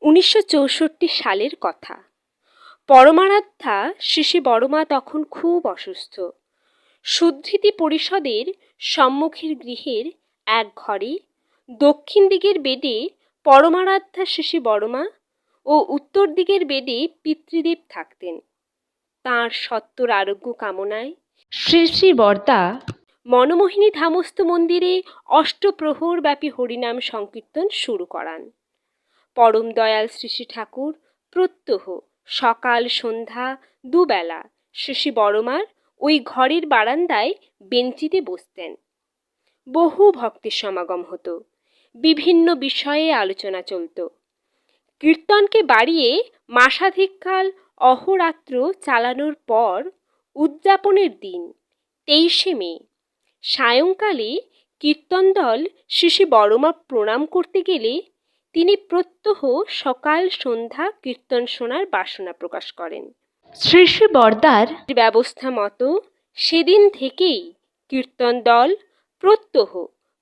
1964 সালের কথা। পরমারাধ্যা শ্রী বড়মা তখন খুব অসুস্থ। সুধৃতি পরিষদের সম্মুখের গৃহের এক ঘরে দক্ষিণ দিকের বেদে পরমারাধ্যা শ্রী বড়মা ও উত্তর দিকের বেদে পিতৃদেব থাকতেন। তাঁর সত্বর আরোগ্য কামনায় শ্রী শ্রী বর্দা মনমোহিনী ধামস্থ মন্দিরে অষ্টপ্রহর ব্যাপী হরিনাম সংকীর্তন শুরু করান। পরম দয়াল শ্রী শ্রী ঠাকুর প্রত্যহ সকাল সন্ধ্যা দুবেলা শ্রী শ্রী বড়মার ওই ঘরের বারান্দায় বেঞ্চিতে বসতেন। বহু ভক্তের সমাগম হতো, বিভিন্ন বিষয়ে আলোচনা চলত। কীর্তনকে বাড়িয়ে মাসাধিককাল অহোরাত্র চালানোর পর উদযাপনের দিন 23শে মে সায়ংকালে কীর্তন দল শ্রী শ্রী বড়মা প্রণাম করতে গেলে তিনি প্রত্যহ সকাল সন্ধ্যা কীর্তন শোনার বাসনা প্রকাশ করেন। শ্রী শ্রী বর্দার ব্যবস্থা মতো সেদিন থেকেই কীর্তন দল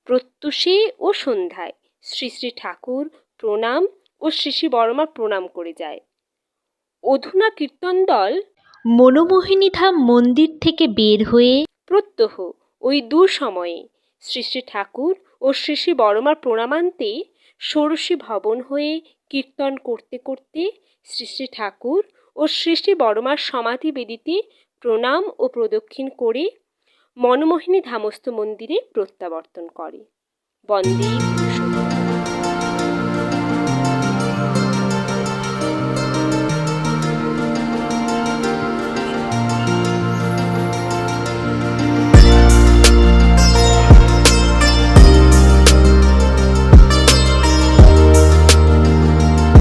প্রত্যুষে ও সন্ধ্যায় শ্রী শ্রী ঠাকুর প্রণাম ও শ্রী শ্রী বড়মা প্রণাম করে যায়। অধুনা কীর্তন দল মনমোহিনী ধাম মন্দির থেকে বের হয়ে প্রত্যহ ওই দুসময়ে শ্রী শ্রী ঠাকুর ও শ্রী শ্রী বড়মার প্রণামান্তে ষোড়শী ভবন হয়ে কীর্তন করতে করতে শ্রী শ্রী ঠাকুর ও শ্রী শ্রী বড়মার সমাধি বেদিতে প্রণাম ও প্রদক্ষিণ করে মনমোহিনী ধামস্থ মন্দিরে প্রত্যাবর্তন করে। বন্দে